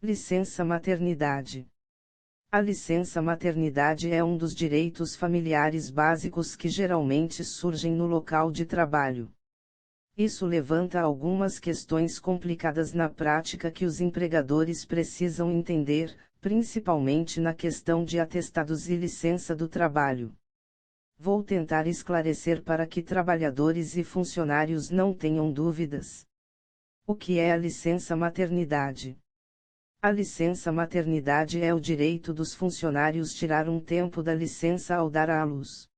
Licença maternidade. A licença maternidade é um dos direitos familiares básicos que geralmente surgem no local de trabalho. Isso levanta algumas questões complicadas na prática que os empregadores precisam entender, principalmente na questão de atestados e licença do trabalho. Vou tentar esclarecer para que trabalhadores e funcionários não tenham dúvidas. O que é a licença maternidade? A licença maternidade é o direito dos funcionários tirar um tempo da licença ao dar à luz.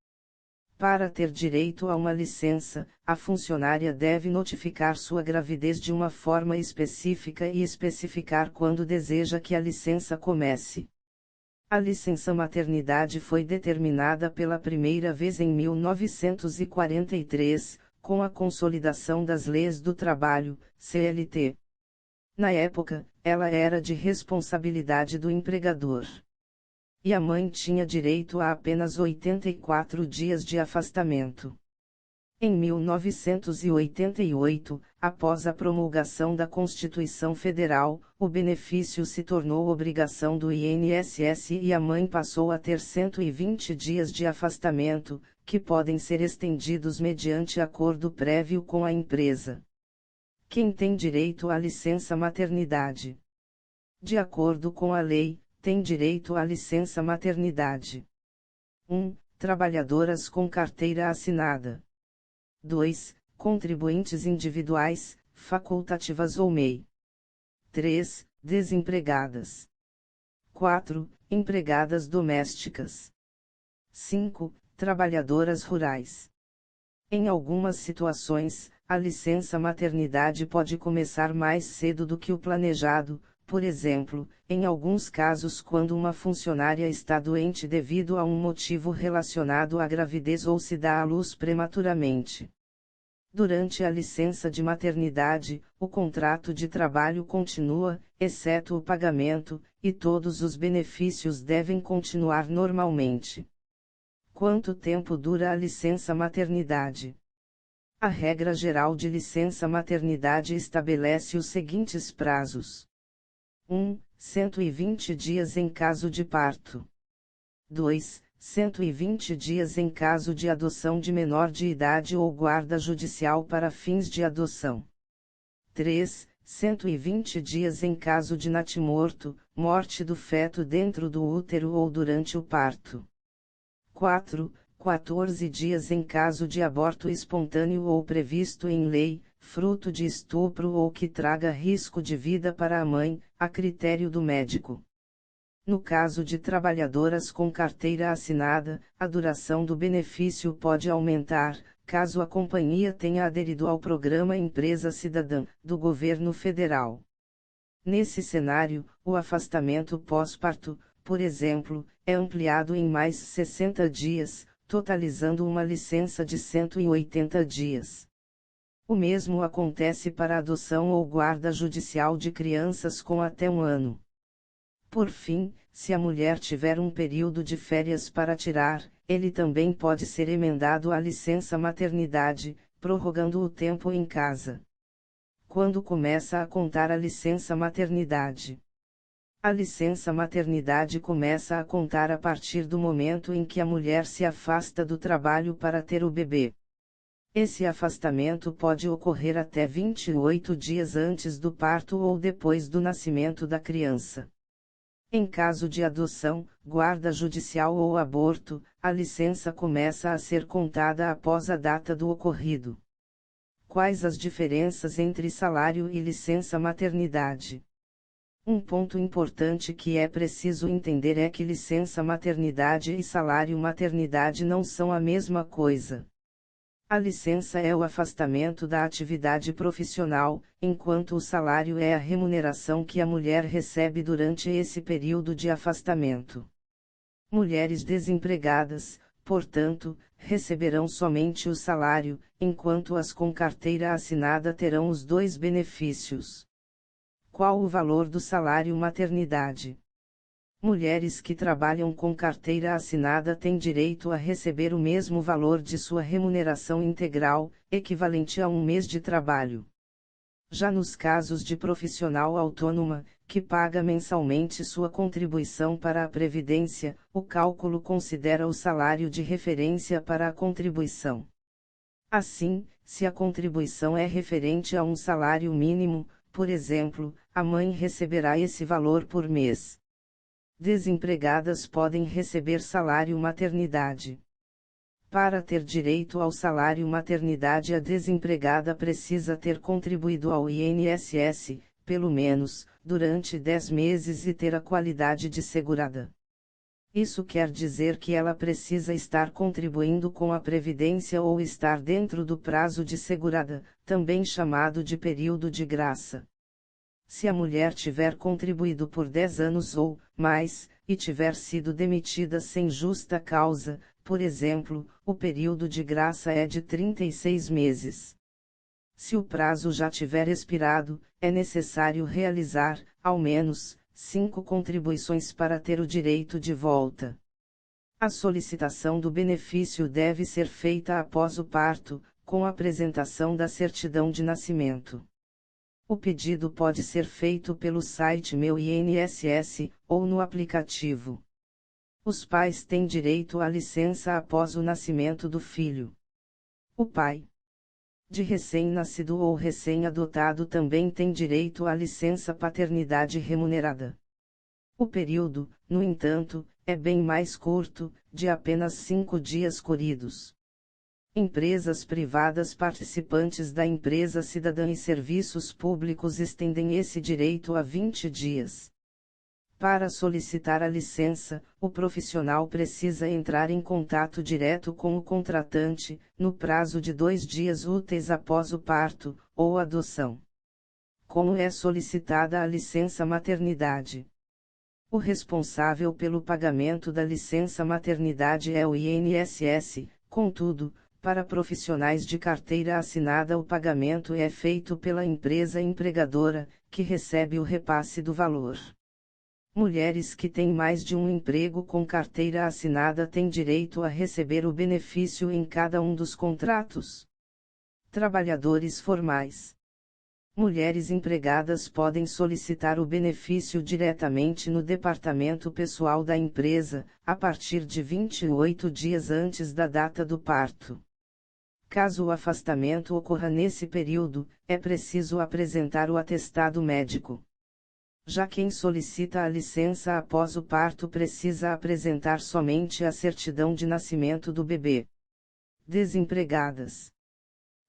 Para ter direito a uma licença, a funcionária deve notificar sua gravidez de uma forma específica e especificar quando deseja que a licença comece. A licença maternidade foi determinada pela primeira vez em 1943, com a Consolidação das Leis do Trabalho, CLT. Na época, ela era de responsabilidade do empregador. E a mãe tinha direito a apenas 84 dias de afastamento. Em 1988, após a promulgação da Constituição Federal, o benefício se tornou obrigação do INSS e a mãe passou a ter 120 dias de afastamento, que podem ser estendidos mediante acordo prévio com a empresa. Quem tem direito à licença maternidade? De acordo com a lei, tem direito à licença maternidade. 1. Trabalhadoras com carteira assinada. 2. Contribuintes individuais, facultativas ou MEI. 3. Desempregadas. 4. Empregadas domésticas. 5. Trabalhadoras rurais. Em algumas situações, a licença maternidade pode começar mais cedo do que o planejado, por exemplo, em alguns casos quando uma funcionária está doente devido a um motivo relacionado à gravidez ou se dá à luz prematuramente. Durante a licença de maternidade, o contrato de trabalho continua, exceto o pagamento, e todos os benefícios devem continuar normalmente. Quanto tempo dura a licença maternidade? A regra geral de licença maternidade estabelece os seguintes prazos. 1. 120 dias em caso de parto. 2. 120 dias em caso de adoção de menor de idade ou guarda judicial para fins de adoção. 3. 120 dias em caso de natimorto, morte do feto dentro do útero ou durante o parto. 4. 14 dias em caso de aborto espontâneo ou previsto em lei, fruto de estupro ou que traga risco de vida para a mãe, a critério do médico. No caso de trabalhadoras com carteira assinada, a duração do benefício pode aumentar, caso a companhia tenha aderido ao programa Empresa Cidadã, do governo federal. Nesse cenário, o afastamento pós-parto, por exemplo, é ampliado em mais 60 dias, totalizando uma licença de 180 dias. O mesmo acontece para a adoção ou guarda judicial de crianças com até 1 ano. Por fim, se a mulher tiver um período de férias para tirar, ele também pode ser emendado à licença maternidade, prorrogando o tempo em casa. Quando começa a contar a licença maternidade? A licença maternidade começa a contar a partir do momento em que a mulher se afasta do trabalho para ter o bebê. Esse afastamento pode ocorrer até 28 dias antes do parto ou depois do nascimento da criança. Em caso de adoção, guarda judicial ou aborto, a licença começa a ser contada após a data do ocorrido. Quais as diferenças entre salário e licença maternidade? Um ponto importante que é preciso entender é que licença maternidade e salário maternidade não são a mesma coisa. A licença é o afastamento da atividade profissional, enquanto o salário é a remuneração que a mulher recebe durante esse período de afastamento. Mulheres desempregadas, portanto, receberão somente o salário, enquanto as com carteira assinada terão os dois benefícios. Qual o valor do salário maternidade? Mulheres que trabalham com carteira assinada têm direito a receber o mesmo valor de sua remuneração integral, equivalente a um mês de trabalho. Já nos casos de profissional autônoma, que paga mensalmente sua contribuição para a Previdência, o cálculo considera o salário de referência para a contribuição. Assim, se a contribuição é referente a um salário mínimo, por exemplo, a mãe receberá esse valor por mês. Desempregadas podem receber salário maternidade. Para ter direito ao salário maternidade, a desempregada precisa ter contribuído ao INSS, pelo menos, durante 10 meses e ter a qualidade de segurada. Isso quer dizer que ela precisa estar contribuindo com a Previdência ou estar dentro do prazo de segurada, também chamado de período de graça. Se a mulher tiver contribuído por 10 anos ou mais, e tiver sido demitida sem justa causa, por exemplo, o período de graça é de 36 meses. Se o prazo já tiver expirado, é necessário realizar, ao menos, 5 contribuições para ter o direito de volta. A solicitação do benefício deve ser feita após o parto, com a apresentação da certidão de nascimento. O pedido pode ser feito pelo site Meu INSS, ou no aplicativo. Os pais têm direito à licença após o nascimento do filho. O pai de recém-nascido ou recém-adotado também tem direito à licença paternidade remunerada. O período, no entanto, é bem mais curto, de apenas 5 dias corridos. Empresas privadas participantes da empresa cidadã e serviços públicos estendem esse direito a 20 dias. Para solicitar a licença, o profissional precisa entrar em contato direto com o contratante, no prazo de 2 dias úteis após o parto, ou adoção. Como é solicitada a licença maternidade? O responsável pelo pagamento da licença maternidade é o INSS, contudo, para profissionais de carteira assinada o pagamento é feito pela empresa empregadora, que recebe o repasse do valor. Mulheres que têm mais de um emprego com carteira assinada têm direito a receber o benefício em cada um dos contratos. Trabalhadores formais. Mulheres empregadas podem solicitar o benefício diretamente no departamento pessoal da empresa, a partir de 28 dias antes da data do parto. Caso o afastamento ocorra nesse período, é preciso apresentar o atestado médico. Já quem solicita a licença após o parto precisa apresentar somente a certidão de nascimento do bebê. Desempregadas.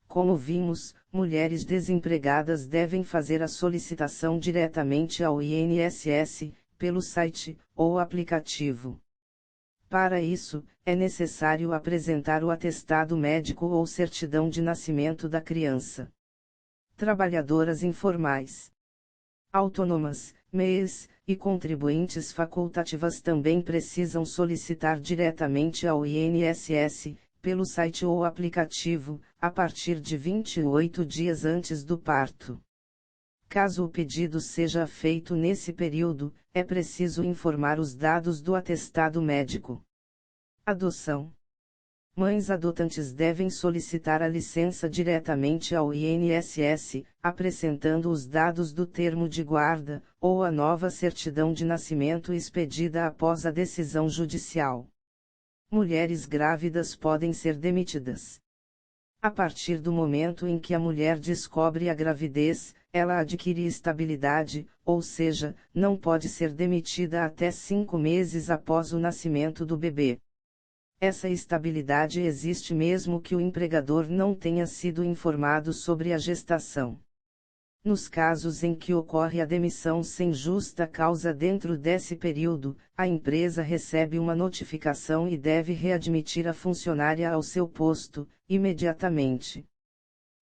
Como vimos, mulheres desempregadas devem fazer a solicitação diretamente ao INSS, pelo site, ou aplicativo. Para isso, é necessário apresentar o atestado médico ou certidão de nascimento da criança. Trabalhadoras informais. Autônomas, MEIs, e contribuintes facultativas também precisam solicitar diretamente ao INSS, pelo site ou aplicativo, a partir de 28 dias antes do parto. Caso o pedido seja feito nesse período, é preciso informar os dados do atestado médico. Adoção. Mães adotantes devem solicitar a licença diretamente ao INSS, apresentando os dados do termo de guarda, ou a nova certidão de nascimento expedida após a decisão judicial. Mulheres grávidas podem ser demitidas. A partir do momento em que a mulher descobre a gravidez, ela adquire estabilidade, ou seja, não pode ser demitida até 5 meses após o nascimento do bebê. Essa estabilidade existe mesmo que o empregador não tenha sido informado sobre a gestação. Nos casos em que ocorre a demissão sem justa causa dentro desse período, a empresa recebe uma notificação e deve readmitir a funcionária ao seu posto, imediatamente.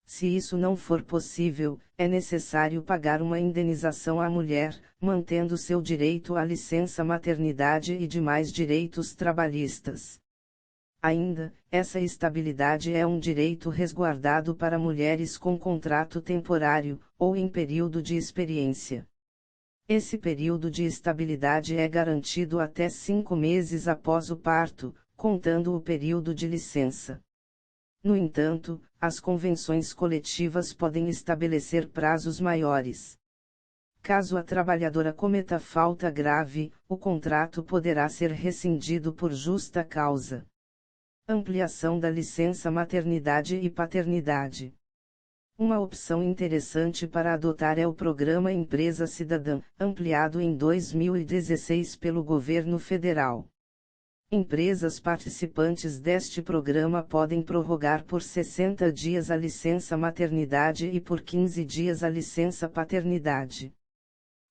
Se isso não for possível, é necessário pagar uma indenização à mulher, mantendo seu direito à licença maternidade e demais direitos trabalhistas. Ainda, essa estabilidade é um direito resguardado para mulheres com contrato temporário, ou em período de experiência. Esse período de estabilidade é garantido até 5 meses após o parto, contando o período de licença. No entanto, as convenções coletivas podem estabelecer prazos maiores. Caso a trabalhadora cometa falta grave, o contrato poderá ser rescindido por justa causa. Ampliação da licença maternidade e paternidade. Uma opção interessante para adotar é o Programa Empresa Cidadã, ampliado em 2016 pelo governo federal. Empresas participantes deste programa podem prorrogar por 60 dias a licença maternidade e por 15 dias a licença paternidade.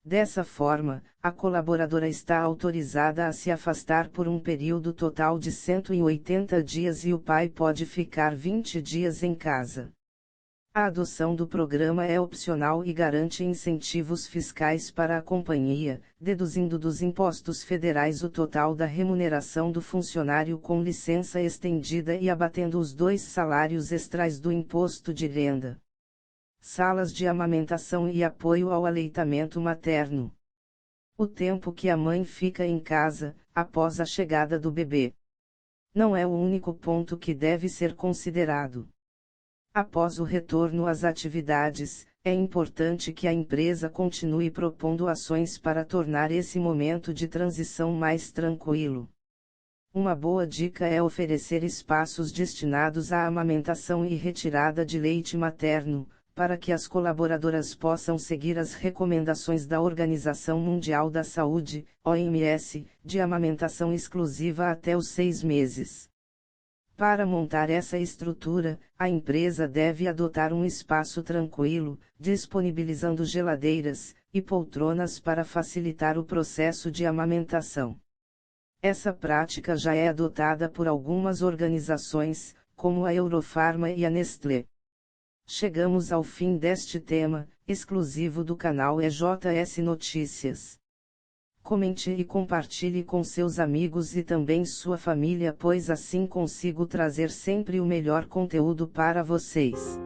Dessa forma, a colaboradora está autorizada a se afastar por um período total de 180 dias e o pai pode ficar 20 dias em casa. A adoção do programa é opcional e garante incentivos fiscais para a companhia, deduzindo dos impostos federais o total da remuneração do funcionário com licença estendida e abatendo os 2 salários extras do imposto de renda. Salas de amamentação e apoio ao aleitamento materno. O tempo que a mãe fica em casa, após a chegada do bebê, não é o único ponto que deve ser considerado. Após o retorno às atividades, é importante que a empresa continue propondo ações para tornar esse momento de transição mais tranquilo. Uma boa dica é oferecer espaços destinados à amamentação e retirada de leite materno, para que as colaboradoras possam seguir as recomendações da Organização Mundial da Saúde, OMS, de amamentação exclusiva até os 6 meses. Para montar essa estrutura, a empresa deve adotar um espaço tranquilo, disponibilizando geladeiras e poltronas para facilitar o processo de amamentação. Essa prática já é adotada por algumas organizações, como a Eurofarma e a Nestlé. Chegamos ao fim deste tema, exclusivo do canal EJS Notícias. Comente e compartilhe com seus amigos e também sua família, pois assim consigo trazer sempre o melhor conteúdo para vocês.